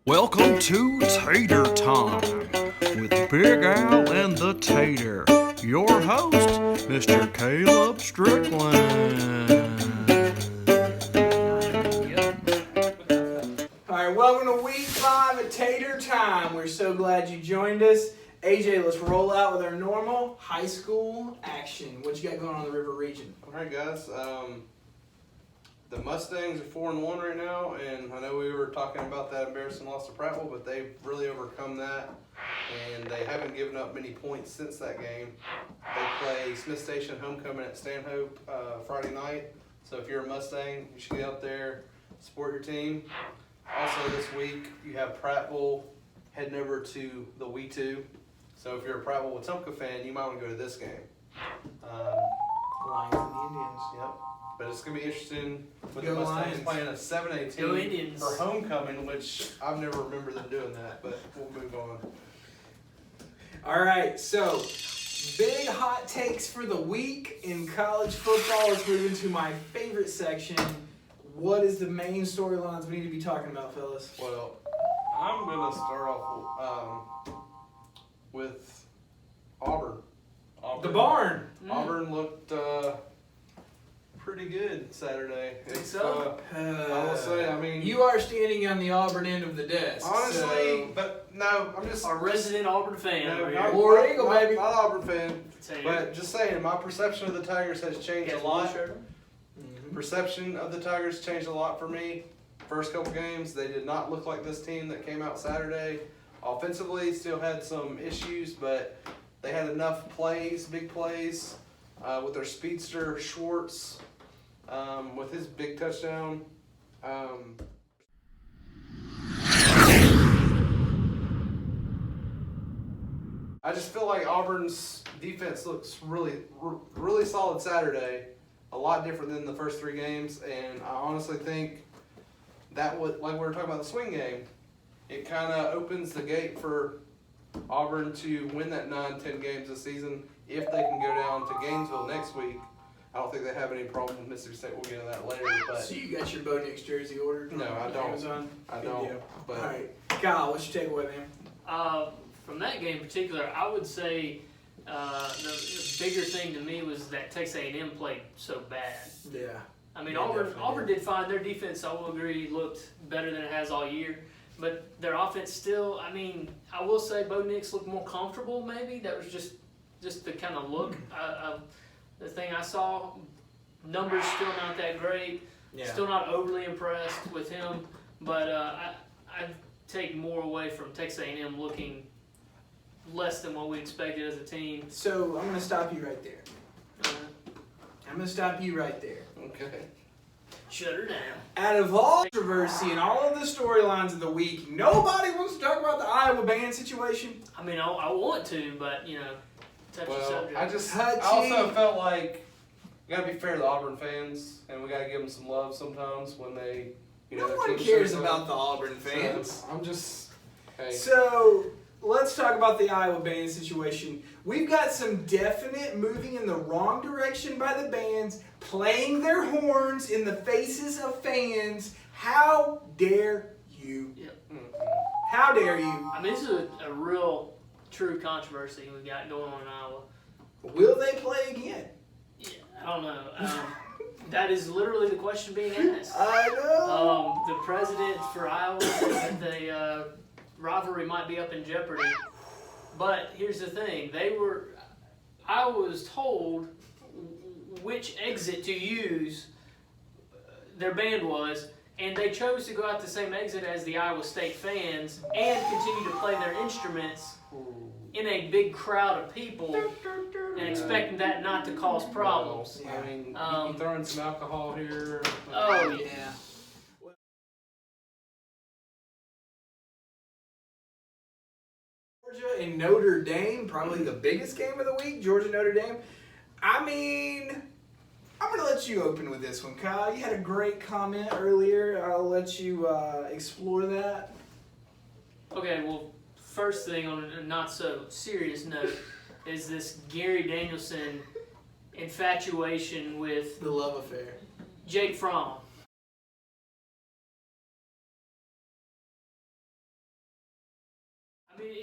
Welcome to Tater Time with Big Al and the Tater. Your host, Mr. Caleb Strickland. All right, welcome to week 5 of Tater Time. We're so glad you joined us. AJ, let's roll out with our normal high school action. What you got going on in the River Region? All right, guys. The Mustangs are 4-1 right now, and I know we were talking about that embarrassing loss to Prattville, but they've really overcome that, and they haven't given up many points since that game. They play Smith Station homecoming at Stanhope Friday night, so if you're a Mustang, you should get out there, support your team. Also this week, you have Prattville heading over to the WE2, so if you're a Prattville Wetumpka fan, you might want to go to this game. Lions and the Indians. Yep. But it's going to be interesting with Go the Mustangs Lions. playing a 7A team Go Indians. for homecoming, which I've never remembered them doing that, but we'll move on. All right, so big hot takes for the week in college football. Let's move into my favorite section. What is the main storylines we need to be talking about, fellas? Well, I'm going to start off with Auburn. The barn. Auburn looked pretty good Saturday. Think so? I will say, I mean, You are standing on the Auburn end of the desk. honestly, so- but no, I'm just Our resident Auburn fan no, over not, here. War Eagle, not, baby. not Auburn fan, Tater. but just saying, my perception of the Tigers has changed a lot. Mhm. Perception of the Tigers changed a lot for me. First couple games, they did not look like this team that came out Saturday. Offensively, still had some issues, but they had enough plays, big plays, with their speedster Schwartz, with his big touchdown. I just feel like Auburn's defense looks really solid Saturday. A lot different than the first 3 games, and I honestly think that would, like we were talking about the swing game, it kind of opens the gate for Auburn to win that 9-10 games this season. If they can go down to Gainesville next week, I don't think they have any problem with Mississippi State. We'll get into that later. But So you got your Bo Nix jersey ordered? No, I on don't. Amazon? I Good don't. deal. But All right, Kyle, what's your takeaway, man? From that game in particular, I would say the bigger thing to me was that Texas A&M played so bad. Yeah. I mean, Yeah, Auburn definitely did fine. Their defense, I will agree, looked better than it has all year. But their offense still, I mean, I will say Bo Nix looked more comfortable maybe. That was just the kind of look. The thing I saw, numbers still not that great. Yeah. Still not overly impressed with him. But I take more away from Texas A&M looking less than what we expected as a team. So I'm going to stop you right there. I'm going to stop you right there. okay. Shut her down. Out of all controversy and all of the storylines of the week, nobody wants to talk about the Iowa band situation. I mean, I want to, but, you know, touchy Well, subject. I also felt like we gotta be fair to the Auburn fans, and we gotta give them some love sometimes when they, No their one team cares shows up. about the Auburn So, fans. I'm just, hey. So let's talk about the Iowa band situation. We've got some definite moving in the wrong direction by the bands, playing their horns in the faces of fans. How dare you? Yep. How dare you? I mean, this is a real, true controversy we got going on in Iowa. Will they play again? Yeah, I don't know. That is literally the question being asked. I know. The president for Iowa says that the rivalry might be up in jeopardy. But here's the thing. Iowa was told which exit to use, their band was, and they chose to go out the same exit as the Iowa State fans and continue to play their instruments in a big crowd of people and expecting that not to cause problems. I mean, you throw in some alcohol here. Oh, yeah. Georgia and Notre Dame, probably the biggest game of the week, Georgia Notre Dame. I mean, I'm going to let you open with this one, Kyle. You had a great comment earlier. I'll let you explore that. Okay, well, first thing on a not so serious note is this Gary Danielson infatuation with The love affair. Jake Fromm. I mean,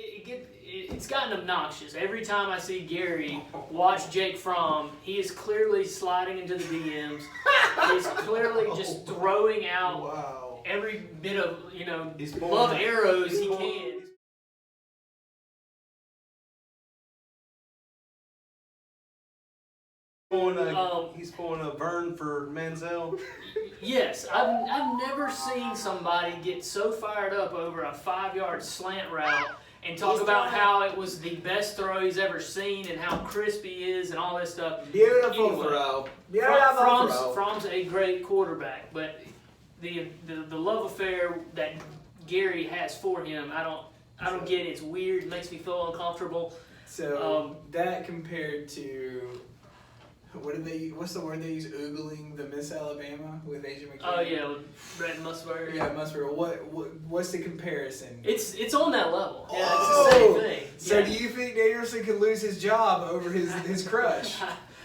it's gotten obnoxious. Every time I see Gary watch Jake Fromm, he is clearly sliding into the DMs. He's clearly just throwing out every bit of, love arrows he can. He's pulling a burn for Manziel. Yes, I've never seen somebody get so fired up over a 5-yard slant route and talk about how it was the best throw he's ever seen and how crisp he is and all this stuff. Beautiful throw. Fromm's a great quarterback, but the love affair that Gary has for him, I don't get it. It's weird. It makes me feel uncomfortable. So that compared to what's the word they use? Oogling the Miss Alabama with Asia McKinney. Oh yeah, with Brett Musburger. Yeah, Musburger. What's the comparison? It's on that level. Yeah, it's the same thing. So do you think Danielson could lose his job over his crush?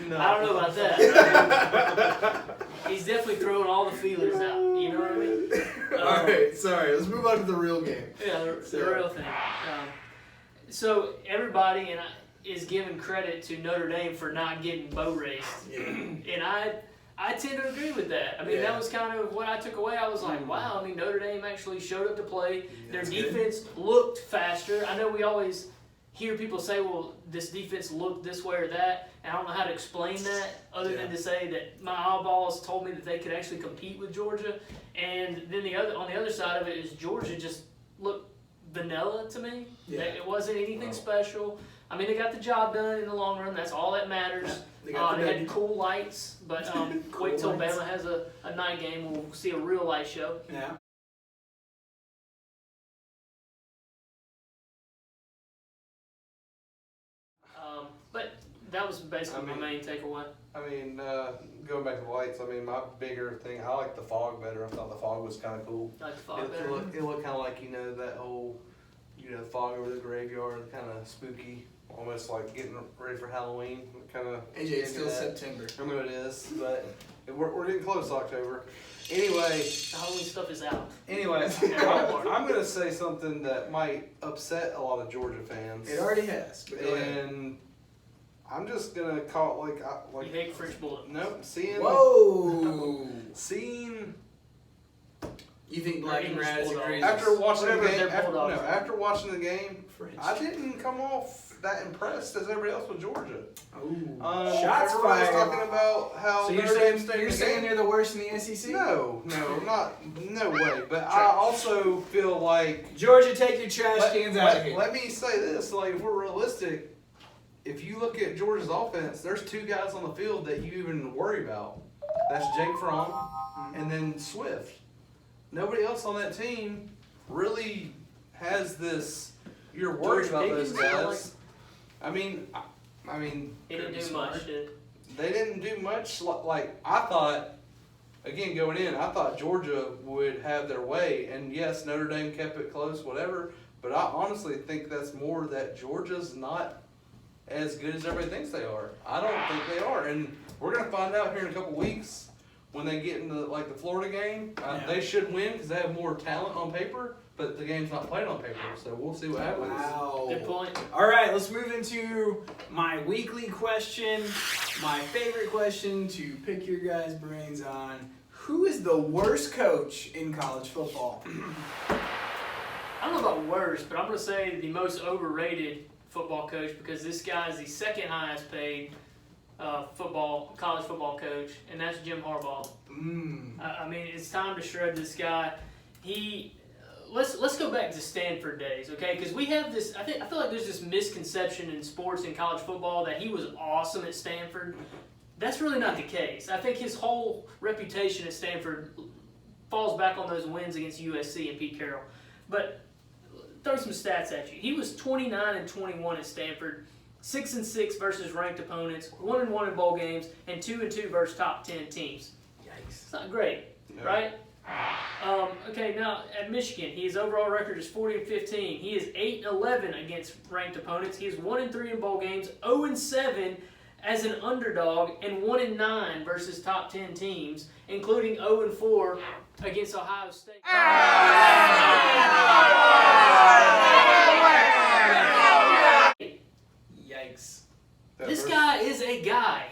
No. I don't know about that. He's definitely throwing all the feelers out. You know what I mean? All right, sorry. Let's move on to the real game. Yeah, the real thing. So everybody is giving credit to Notre Dame for not getting boat raced, and I tend to agree with that. I mean, that was kind of what I took away. I was like, wow. I mean, Notre Dame actually showed up to play. Their defense looked faster. I know we always hear people say, well, this defense looked this way or that, and I don't know how to explain that other than to say that my eyeballs told me that they could actually compete with Georgia. And then on the other side of it is Georgia just looked vanilla to me. Yeah. It wasn't anything special. I mean, they got the job done in the long run. That's all that matters. They had cool lights, but wait till Bama has a night game. We'll see a real light show. Yeah. But that was basically my main takeaway. I mean, going back to the lights, I mean, my bigger thing, I like the fog better. I thought the fog was kind of cool. Like the fog better? It looked kind of like, that whole, fog over the graveyard, kind of spooky, almost like getting ready for Halloween. Kind of. AJ, it's still September. I know it is, but we're getting close to October. Anyway. The Halloween stuff is out. Anyway, I'm going to say something that might upset a lot of Georgia fans. It already has. But go ahead. I'm just gonna call it like you hate French bullet. Nope. Whoa. Seeing. You think Black and Rat is crazy? After watching the game, I didn't come off that impressed as everybody else with Georgia. Shots fired. Talking about how. So you're saying they're the worst in the SEC? No, no way. But I also feel like Georgia, take your trash cans out of here. Let me say this: like, if we're realistic. If you look at Georgia's offense, there's 2 guys on the field that you even worry about. That's Jake Fromm and then Swift. Nobody else on that team really has this. You're worried about those guys. I mean, he didn't do much. They didn't do much. Like I thought. Again, going in, I thought Georgia would have their way, and yes, Notre Dame kept it close, whatever. But I honestly think that's more that Georgia's not as good as everybody thinks they are. I don't think they are, and we're gonna find out here in a couple weeks when they get into the Florida game. They should win because they have more talent on paper, but the game's not played on paper, so we'll see what happens. Wow. Good point. All right, let's move into my weekly question, my favorite question to pick your guys' brains on. Who is the worst coach in college football? I don't know about worst, but I'm going to say the most overrated football coach because this guy is the second highest paid college football coach, and that's Jim Harbaugh. I mean, it's time to shred this guy. Let's go back to Stanford days, okay? Because we have this. I feel like there's this misconception in sports and college football that he was awesome at Stanford. That's really not the case. I think his whole reputation at Stanford falls back on those wins against USC and Pete Carroll. But throw some stats at you. He was 29-21 at Stanford, 6-6 versus ranked opponents, 1-1 in bowl games, and 2-2 versus top 10 teams. Yikes! It's not great, right? Okay, now at Michigan, his overall record is 40-15. He is 8-11 against ranked opponents. He is 1-3 in bowl games, 0-7 as an underdog and 1-9 versus top 10 teams, including 0-4 against Ohio State. Yikes. This guy is a guy.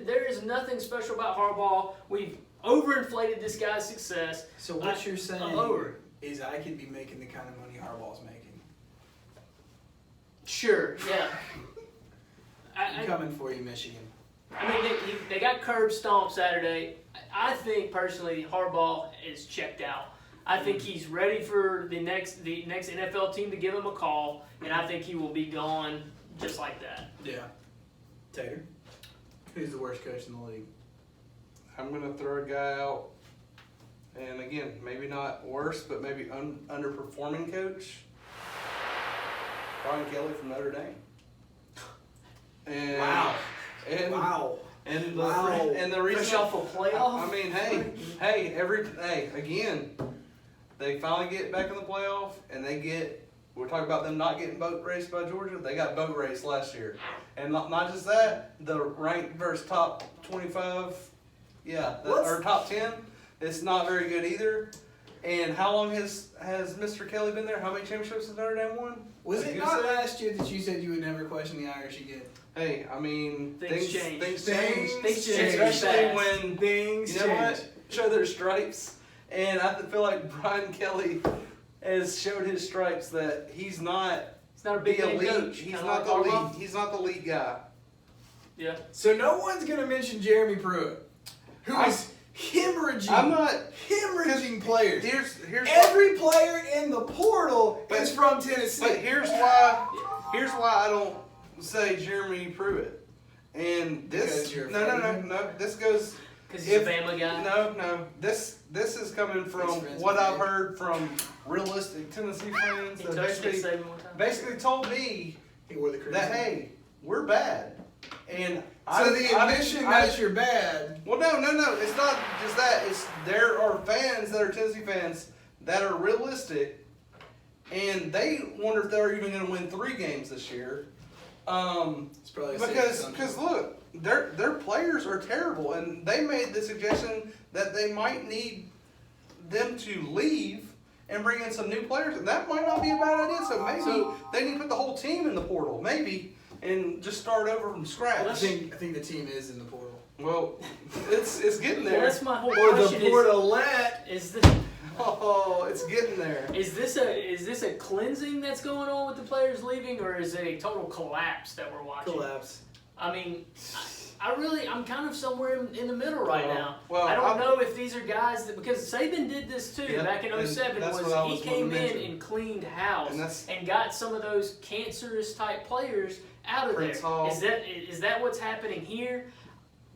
There is nothing special about Harbaugh. We've overinflated this guy's success. So what you're saying over. is I could be making the kind of money Harbaugh's making. Sure, yeah. I'm coming for you, Michigan. I mean, they got curb stomp Saturday. I think personally Harbaugh is checked out. I think he's ready for the next NFL team to give him a call, and I think he will be gone just like that. Yeah. Tater, who's the worst coach in the league? I'm going to throw a guy out, and again, maybe not worst, but maybe underperforming coach. Brian Kelly from Notre Dame. And, Wow. And, Wow. And the, Wow. and the reason, Fresh off a playoff? I mean, again, they finally get back in the playoff, and we're talking about them not getting boat raced by Georgia. They got boat raced last year. And not just that, the ranked versus top 25, or top 10, it's not very good either. And how long has Mr. Kelly been there? How many championships has Notre Dame won? Was it not last year that you said you would never question the Irish again? Hey, I mean, Things change. Things change. Things change Especially fast. when, Things you know change. what? Show their stripes. And I feel like Brian Kelly has showed his stripes that he's not It's not a big the name elite. coach. He's kinda not like the Harbaugh. lead. He's not the lead guy. Yeah. So no one's going to mention Jeremy Pruitt, who is hemorrhaging. I'm not. Hemorrhaging players. Here's Every player in the portal But- is from Tennessee. But here's why I don't say Jeremy Pruitt. And Because this you're no. afraid of him? This goes. Because he's a Bama guy. No. This is coming from friends what with I've him. heard from realistic Tennessee fans He that touched it, saved him one time. basically told me He wore the crimson. that hey, we're bad. And So the admission that you're bad. Well, no. It's not just that. There are fans that are Tennessee fans that are realistic, and they wonder if they're even going to win 3 games this year. It's probably a safe assumption. Because look, their players are terrible, and they made the suggestion that they might need them to leave and bring in some new players, and that might not be a bad idea. So maybe they need to put the whole team in the portal, maybe, and just start over from scratch. I think the team is in the portal. Well, it's getting Well, there. that's my whole Or the question. portalette. Is this Oh, it's getting there. is this a cleansing that's going on with the players leaving, or is it a total collapse that we're watching? Collapse. I mean, I'm kind of somewhere in the middle right now. well, I don't know if these are guys that, because Saban did this too Yeah, back in and 07, that's was what I he was came wanting to in mention. and cleaned house And and got some of those cancerous type players out of Prince there. Hall. Is that what's happening here?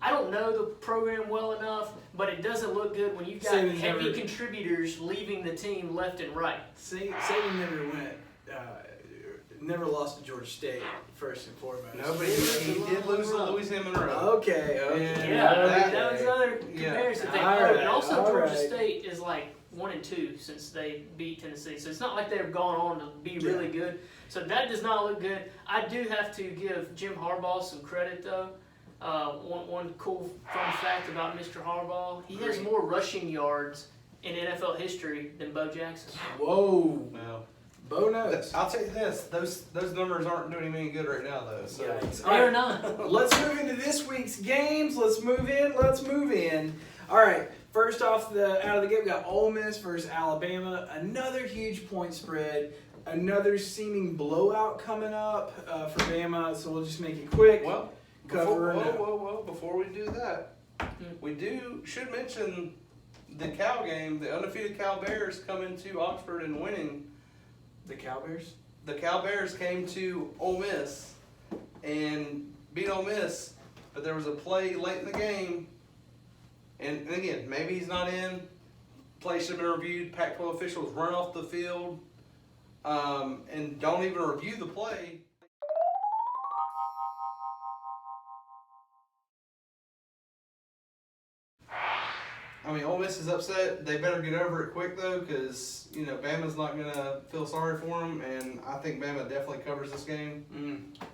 I don't know the program well enough, but it doesn't look good when you've got Saban's heavy never- contributors leaving the team left and right. Saban never went. Never lost to Georgia State, first and foremost. No, but he did lose to Louisiana Monroe. Okay. Yeah, that- that was another yeah. comparison thing. All Oh, right, and also all Georgia right. State is like 1-2 since they beat Tennessee, so it's not like they've gone on to be really good. So that does not look good. I do have to give Jim Harbaugh some credit though. One cool fun fact about Mr. Harbaugh: he has more rushing yards in NFL history than Bo Jackson. Whoa. Well, Bo knows. I'll tell you this: those numbers aren't doing him any good right now, though. So Yikes. They are not. Let's move into this week's games. Let's move in. All right. First off, out of the gate, we got Ole Miss versus Alabama. Another huge point spread. Another seeming blowout coming up for Bama. So we'll just make it quick. well, Cover now. whoa! Before we do that, we should mention the Cal game. The undefeated Cal Bears coming to Oxford and winning. The Cowbears. The Cal Bears came to Ole Miss and beat Ole Miss, but there was a play late in the game, and again, maybe he's not in. Play should have been reviewed. Pac-12 officials run off the field and don't even review the play. I mean, Ole Miss is upset. They better get over it quick, though, because, Bama's not going to feel sorry for them, and I think Bama definitely covers this game.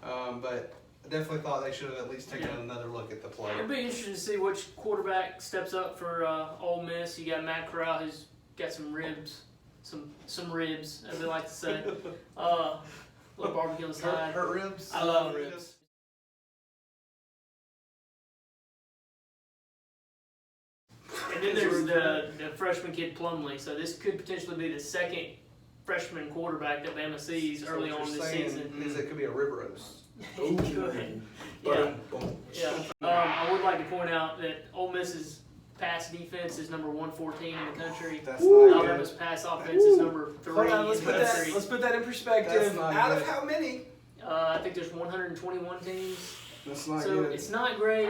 But I definitely thought they should have at least taken another look at the play. It'll be interesting to see which quarterback steps up for Ole Miss. You got Matt Corral, who's got some ribs, some ribs, as they like to say. Little barbecue on the side. Hurt ribs. I love ribs. And then there's the freshman kid Plumlee. So this could potentially be the second freshman quarterback that Bama sees early on this season. Is it could be a rib roast. Good. Yeah. I would like to point out that Ole Miss's pass defense is number 114 in the country. That's not Alabama's pass offense is number 3 Hold on, let's in put the that. country. Let's put that in perspective. Out of how many? I think there's 121 teams. That's not So good. it's not great.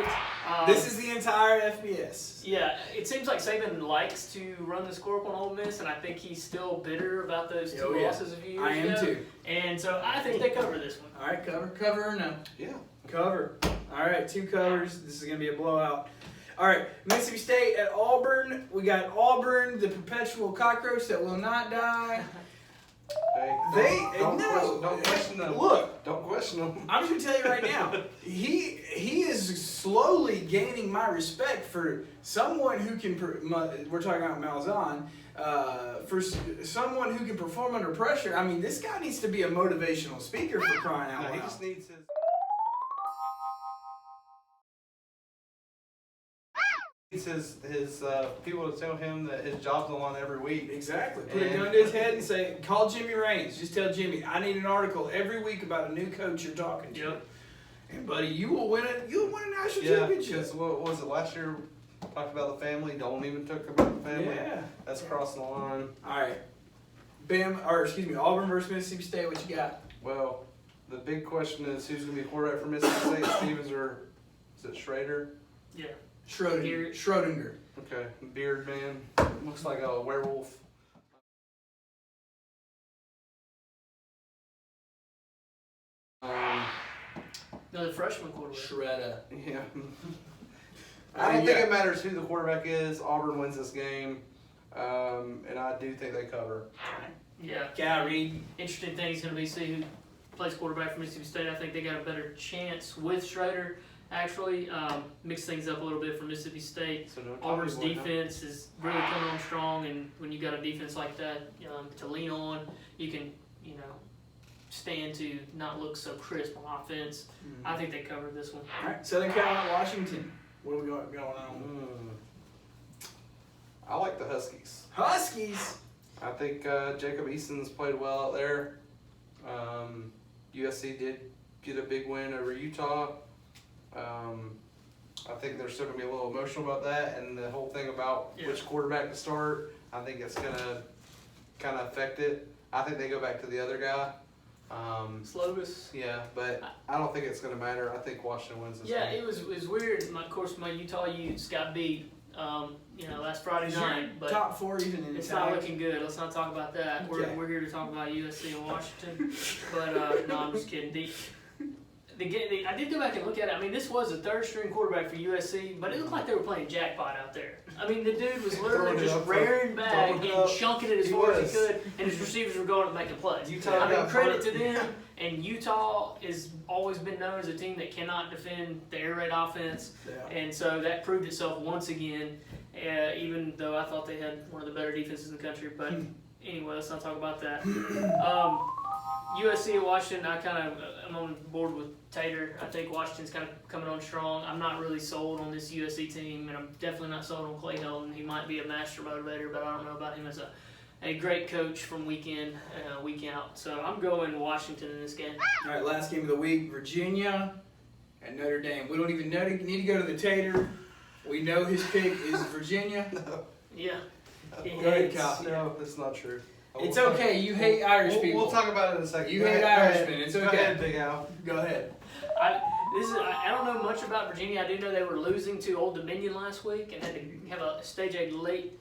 This is the entire FBS. Yeah, it seems like Saban likes to run the score up on Ole Miss, and I think he's still bitter about those two losses a few years ago. I am too. And so I think they cover this one. All right, cover or no? Yeah. Cover. All right, 2 covers. This is going to be a blowout. All right, Mississippi State at Auburn. We got Auburn, the perpetual cockroach that will not die. Hey, don't question them. Look, Don't question them. I'm just going to tell you right now, he is slowly gaining my respect for someone who can, we're talking about Malzahn, for someone who can perform under pressure. I mean, this guy needs to be a motivational speaker for crying out No, loud. he just needs his. His people to tell him that his job's on the line every week. Exactly. Put a gun to his head and say, call Jimmy Raines. Just tell Jimmy, I need an article every week about a new coach you're talking to. Yep. And buddy, you will win it. You'll win a national Yeah, championship. because what was it last year? Talked about the family. Don't even talk about the family. Yeah. That's crossing the line. All right. Auburn versus Mississippi State. What you got? Well, the big question is who's going to be quarterback for Mississippi State? Stevens or is it Schrader? Yeah. Schrodinger. Okay, beard man. Looks like a werewolf. Another freshman quarterback. Shredder. Yeah. I don't think it matters who the quarterback is. Auburn wins this game, and I do think they cover. Yeah. Gary. Interesting thing is going to be see who plays quarterback for Mississippi State. I think they got a better chance with Schrader. Actually, mix things up a little bit for Mississippi State. So no Auburn's defense is really coming on strong, and when you got a defense like that to lean on, you can, stand to not look so crisp on offense. I think they covered this one. All right. Southern Carolina, Washington. What are we going on? I like the Huskies. Huskies. I think Jacob Eason's played well out there. USC did get a big win over Utah. I think they're still going to be a little emotional about that, and the whole thing about which quarterback to start, I think it's going to kind of affect it. I think they go back to the other guy. Slovis. Yeah, but I don't think it's going to matter. I think Washington wins this Yeah, game. it was weird. Of course, my Utah Utes got beat, last Friday night, but top 4 even in it's attack. not looking good. Let's not talk about that. We're here to talk about USC and Washington. But no, I'm just kidding. I did go back and look at it. I mean, this was a third-string quarterback for USC, but it looked like they were playing jackpot out there. I mean, the dude was literally just rearing back and chunking it as far as he could, and his receivers were going up making plays. I mean, credit to them. And Utah has always been known as a team that cannot defend the air raid offense, and so that proved itself once again. Even though I thought they had one of the better defenses in the country, but anyway, let's not talk about that. USC and Washington, I'm on board with Tater. I think Washington's kind of coming on strong. I'm not really sold on this USC team, and I'm definitely not sold on Clay Helton. He might be a master motivator, but I don't know about him as a great coach from week in, week out. So I'm going Washington in this game. All right, last game of the week, Virginia and Notre Dame. We don't even need to go to the Tater. We know his pick is Virginia. Yeah. Go ahead, Kyle. No, that's not true. It's okay. You hate Irish people. We'll talk about it in a second. You hate Irishmen. It's okay. Go ahead, Big Al. Go ahead. I don't know much about Virginia. I do know they were losing to Old Dominion last week and had to have stage a late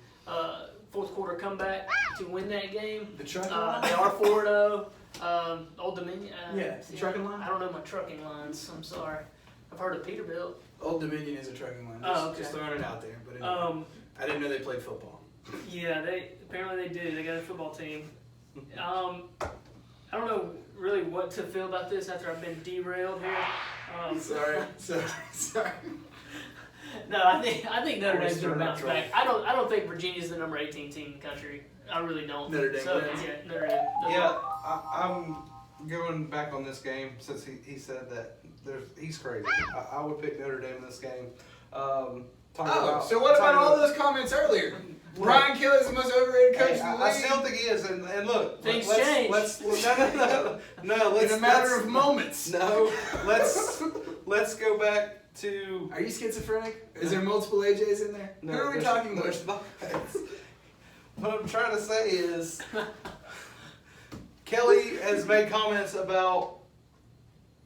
fourth quarter comeback to win that game. The trucking line? They are 4-0. Old Dominion. The trucking line? I don't know my trucking lines. I'm sorry. I've heard of Peterbilt. Old Dominion is a trucking line. Just throwing it out there. But anyway, I didn't know they played football. Yeah, apparently they do. They got a football team. I don't know really what to feel about this after I've been derailed here. Sorry. No, I think Notre Dame's Stir gonna up bounce trouble. back. I don't think Virginia's the number 18 team in the country. I really don't. Notre Dame So wins. yeah, Notre Dame. Yeah, I'm going back on this game since he said that he's crazy. I would pick Notre Dame in this game. So what about all those comments earlier? Brian Kelly is the most overrated coach in the league. I still think he is, and look, Things let's, change. Let's no, let's in a matter let's- of moments. No, let's go back to. Are you schizophrenic? Is there multiple AJs in there? No, Who are we there's- talking there's about? not. What I'm trying to say is, Kelly has made comments about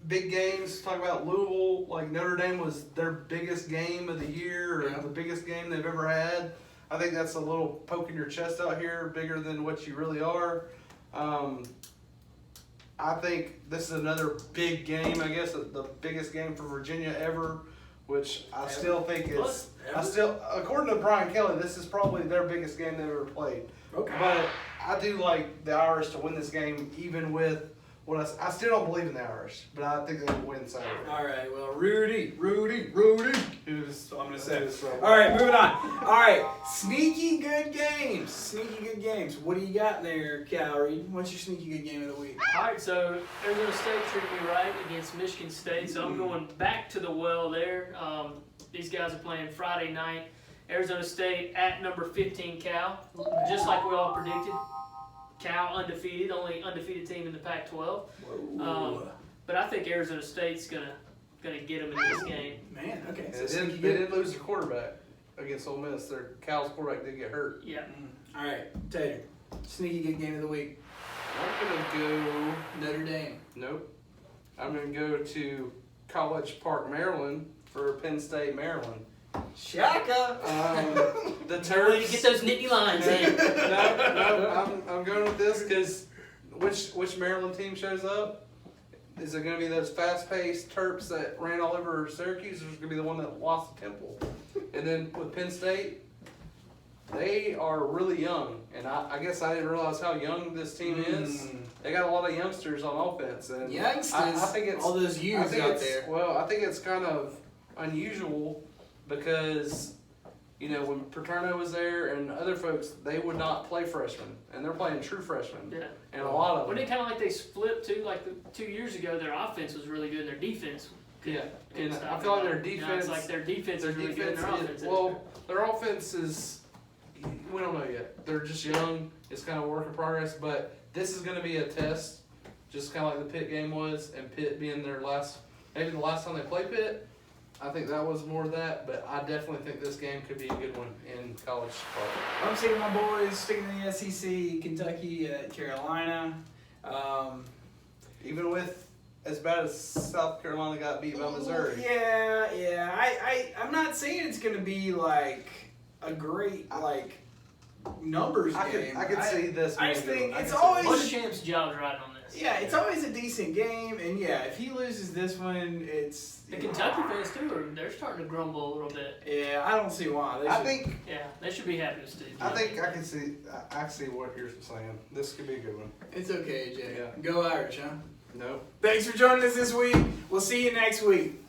big games, talking about Louisville, like Notre Dame was their biggest game of the year, or Yeah. the biggest game they've ever had. I think that's a little poking your chest out here, bigger than what you really are. I think this is another big game, I guess, the biggest game for Virginia ever, which I still think is, according to Brian Kelly, this is probably their biggest game they've ever played. Okay. But I do like the Irish to win this game, even with what I still don't believe in the Irish, but I think they will win Saturday. All right, well, Rudy. Who's I'm gonna say this. All right, moving on. All right, sneaky good games. What do you got there, Cal Reed? What's your sneaky good game of the week? All right, so Arizona State treated me right against Michigan State, so I'm going back to the well there. These guys are playing Friday night. Arizona State at number 15 Cal, just like we all predicted. Cal undefeated, only undefeated team in the Pac-12. But I think Arizona State's gonna get them in this game. Man, okay. So They sneaky did, good. lose their quarterback against Ole Miss. Their Cal's quarterback did get hurt. Yeah. All right, Tater. Sneaky good game of the week. I'm gonna go. Notre Dame. Nope. I'm gonna go to College Park, Maryland for Penn State, Maryland. Shaka. The Way to Terps. get those nittany lines in. No, I'm going with this because which Maryland team shows up? Is it going to be those fast-paced Terps that ran all over Syracuse, or is it going to be the one that lost to Temple? And then with Penn State, they are really young, and I guess I didn't realize how young this team is. They got a lot of youngsters on offense, and Youngsters. I think it's all those I youths think out it's, there. Well, I think it's kind of unusual because, you know, when Paterno was there and other folks, they would not play freshmen, and they're playing true freshmen. Yeah. And a lot of Wasn't them. it kind of like they split too? Like 2 years ago, their offense was really good, and their defense. Yeah, couldn't and stop I feel like their anybody. defense. Now it's like their defense is really good, and their offense is. well, their offense is. We don't know yet. They're just young. It's kind of a work in progress, but this is going to be a test, just kind of like the Pitt game was, and Pitt being their maybe the last time they play Pitt. I think that was more of that, but I definitely think this game could be a good one in College Park. I'm taking my boys, sticking to the SEC, Kentucky, Carolina. Even with as bad as South Carolina got beat by Missouri. Yeah. I'm not saying it's gonna be like a great numbers game. I could see this. I just being a good think one. I it's could see always- this. Most champs' jobs riding on this. Yeah, it's always a decent game, and yeah, if he loses this one, it's The Kentucky fans too they're starting to grumble a little bit. Yeah, I don't see why. They I should- think Yeah, they should be happy to see. I can see. I see what you're saying. This could be a good one. it's okay, Jay. Yeah. Go Irish, huh? No. Thanks for joining us this week. We'll see you next week.